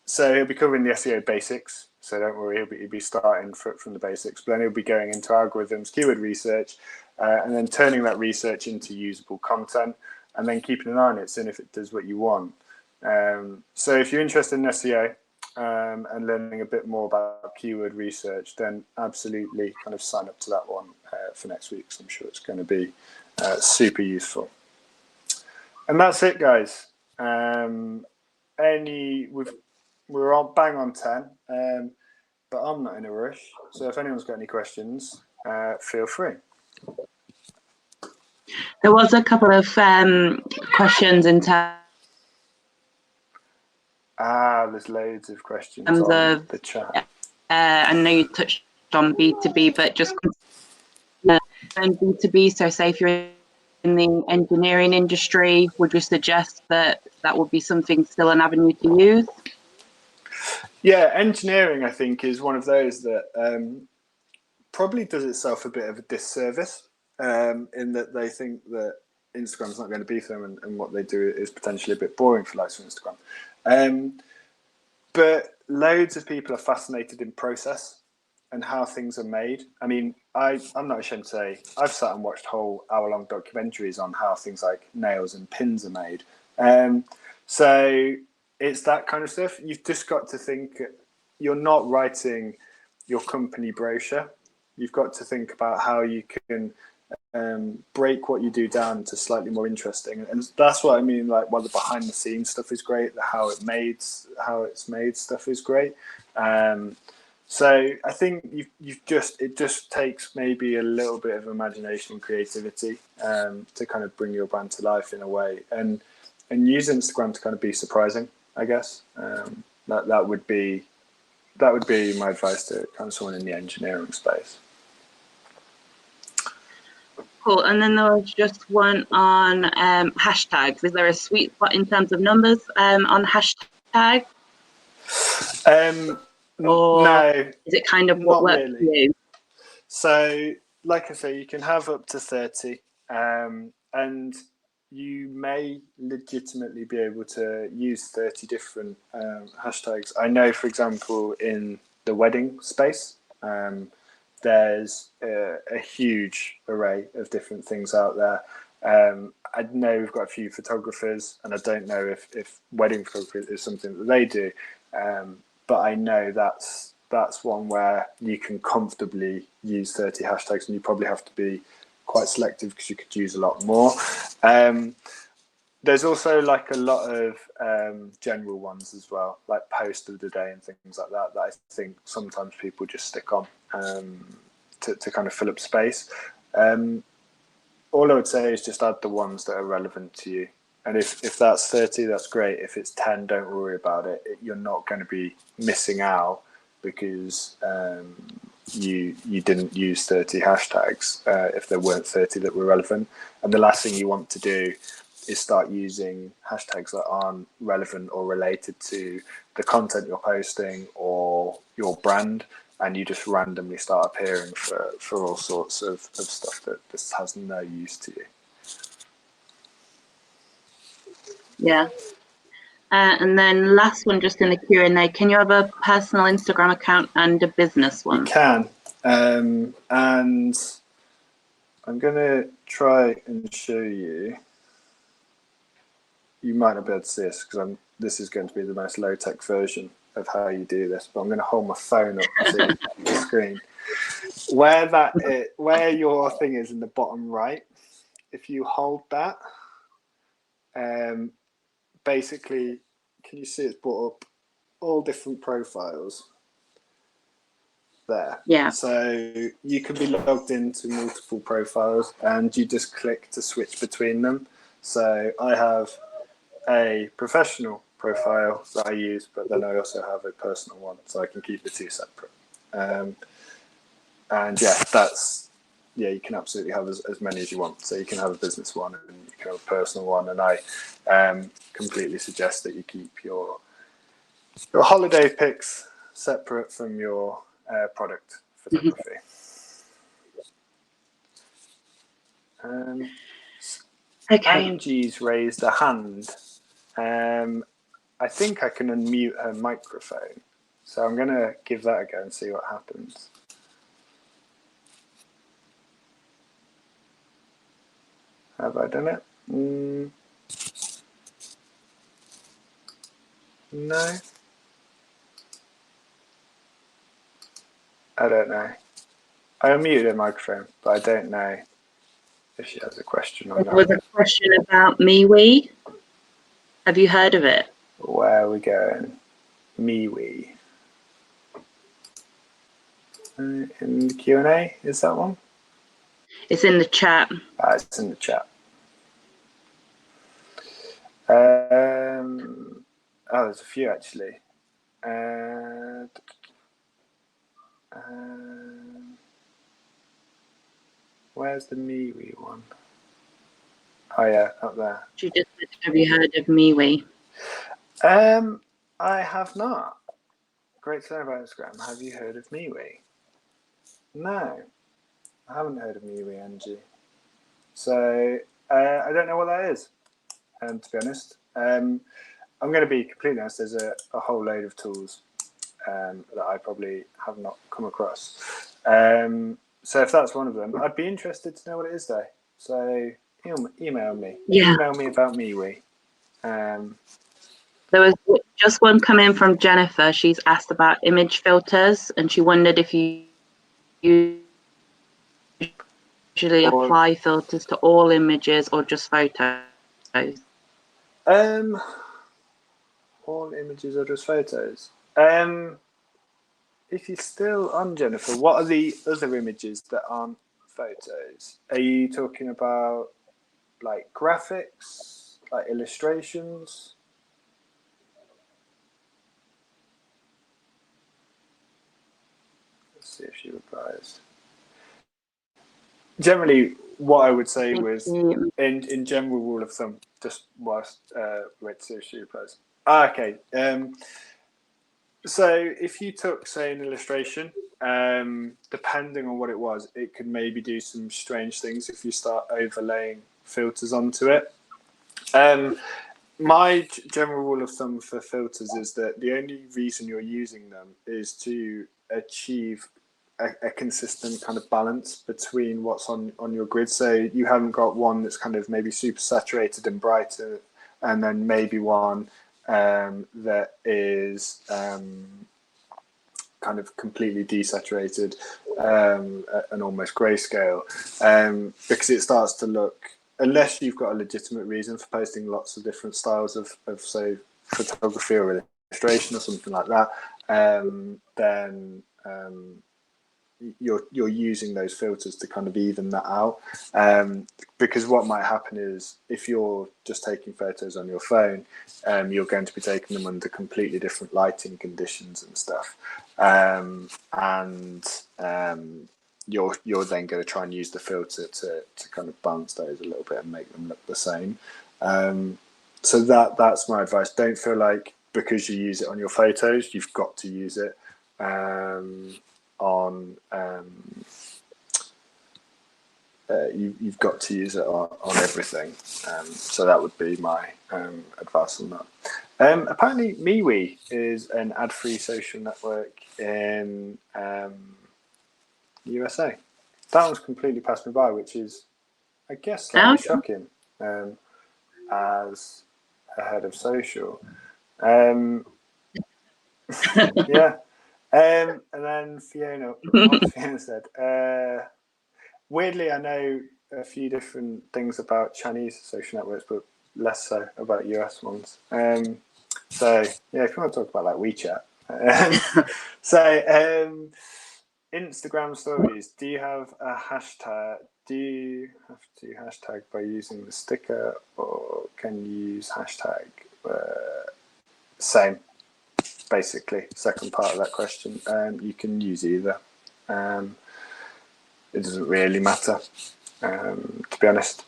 So he'll be covering the SEO basics. So don't worry, he'll be starting from the basics, but then he'll be going into algorithms, keyword research, and then turning that research into usable content, and then keeping an eye on it, seeing if it does what you want. So if you're interested in SEO and learning a bit more about keyword research, then absolutely kind of sign up to that one for next week. So I'm sure it's going to be super useful. And that's it, guys. We're all bang on 10, but I'm not in a rush. So if anyone's got any questions, feel free. There was a couple of questions in terms. There's loads of questions on the chat. I know you touched on B2B, but just B2B. So say if you're in the engineering industry, would you suggest that would be something still an avenue to use? Yeah, engineering, I think, is one of those that probably does itself a bit of a disservice in that they think that Instagram's not going to be for them, and what they do is potentially a bit boring for likes of Instagram. But loads of people are fascinated in process and how things are made. I mean, I'm not ashamed to say I've sat and watched whole hour-long documentaries on how things like nails and pins are made. So it's that kind of stuff. You've just got to think, you're not writing your company brochure. You've got to think about how you can break what you do down to slightly more interesting, and that's what I mean. Like, while the behind the scenes stuff is great, how it's made stuff is great. So I think it just takes maybe a little bit of imagination and creativity to kind of bring your brand to life in a way, and use Instagram to kind of be surprising, I guess. That would be my advice to kind of someone in the engineering space. Cool. And then there was just one on hashtags. Is there a sweet spot in terms of numbers on hashtag? Or no, is it kind of what works really for you? So, like I say, you can have up to 30, and you may legitimately be able to use 30 different hashtags. I know, for example, in the wedding space, there's a huge array of different things out there. I know we've got a few photographers, and I don't know if wedding photography is something that they do, but I know that's one where you can comfortably use 30 hashtags, and you probably have to be quite selective because you could use a lot more. There's also like a lot of general ones as well, like post of the day and things like that I think sometimes people just stick on to kind of fill up space. All I would say is just add the ones that are relevant to you. And if that's 30, that's great. If it's 10, don't worry about it. You're not going to be missing out because you didn't use 30 hashtags if there weren't 30 that were relevant. And the last thing you want to do is start using hashtags that aren't relevant or related to the content you're posting or your brand, and you just randomly start appearing for all sorts of stuff that just has no use to you. Yeah. And then last one, just in the Q&A, can you have a personal Instagram account and a business one? You can. And I'm going to try and show you. You might not be able to see this because this is going to be the most low-tech version of how you do this, but I'm going to hold my phone up to the screen. Where your thing is in the bottom right, if you hold that, basically, can you see it's brought up all different profiles there? Yeah. So you can be logged into multiple profiles, and you just click to switch between them. So I have a professional profile that I use, but then I also have a personal one, so I can keep the two separate. And yeah, you can absolutely have as many as you want. So you can have a business one and you can have a personal one, and I completely suggest that you keep your holiday pics separate from your product photography. Okay. Angie's raised a hand. I think I can unmute her microphone, so I'm going to give that a go and see what happens. Have I done it? No. I don't know. I unmuted her microphone, but I don't know if she has a question or not. There was a question about MeWe. Have you heard of it? Where are we going? MeWe. In the Q&A, is that one? It's in the chat. It's in the chat. There's a few actually. Where's the MeWe one? Oh yeah, up there. She just said, have you heard of MeWe? I have not. Great to know about Instagram. Have you heard of MeWe? No, I haven't heard of MeWe, Angie. So I don't know what that is. To be honest, I'm going to be completely honest. There's a whole load of tools that I probably have not come across. So if that's one of them, I'd be interested to know what it is though. So email me. Yeah. Email me about MeWe. There was just one coming from Jennifer. She's asked about image filters, and she wondered if you use usually apply filters to all images or just photos? All images or just photos? If you're still on, Jennifer, what are the other images that aren't photos? Are you talking about like graphics, like illustrations? Let's see if she replies. Generally, what I would say was, in general rule of thumb, just whilst wait to see if she replies. Okay. So if you took, say, an illustration, depending on what it was, it could maybe do some strange things if you start overlaying filters onto it. My general rule of thumb for filters is that the only reason you're using them is to achieve a consistent kind of balance between what's on your grid. So you haven't got one that's kind of maybe super saturated and brighter, and then maybe one that is kind of completely desaturated and almost grayscale, because it starts to look, unless you've got a legitimate reason for posting lots of different styles of say, photography or illustration or something like that, then you're using those filters to kind of even that out, because what might happen is if you're just taking photos on your phone, you're going to be taking them under completely different lighting conditions and stuff, you're then going to try and use the filter to kind of balance those a little bit and make them look the same. So that's my advice. Don't feel like because you use it on your photos you've got to use it you've got to use it on everything. So that would be my advice on that. Apparently MeWe is an ad-free social network in USA. That one's completely passed me by, which is, I guess, slightly shocking as a head of social. Yeah. And then Fiona, what Fiona said, weirdly, I know a few different things about Chinese social networks, but less so about US ones. So, yeah, if you want to talk about like WeChat. Instagram stories, do you have a hashtag? Do you have to hashtag by using the sticker, or can you use hashtag? Same. Basically, second part of that question, you can use either. It doesn't really matter, to be honest.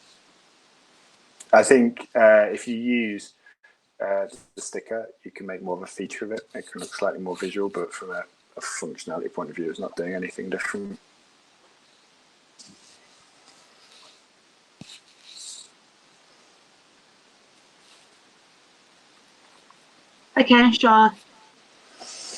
I think if you use the sticker, you can make more of a feature of it. It can look slightly more visual, but from a functionality point of view, it's not doing anything different. Okay, sure.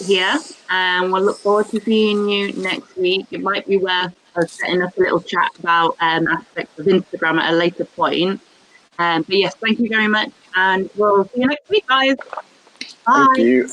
Yeah, and we'll look forward to seeing you next week. It might be worth us setting up a little chat about aspects of Instagram at a later point. But yes, thank you very much, and we'll see you next week, guys. Bye. Thank you.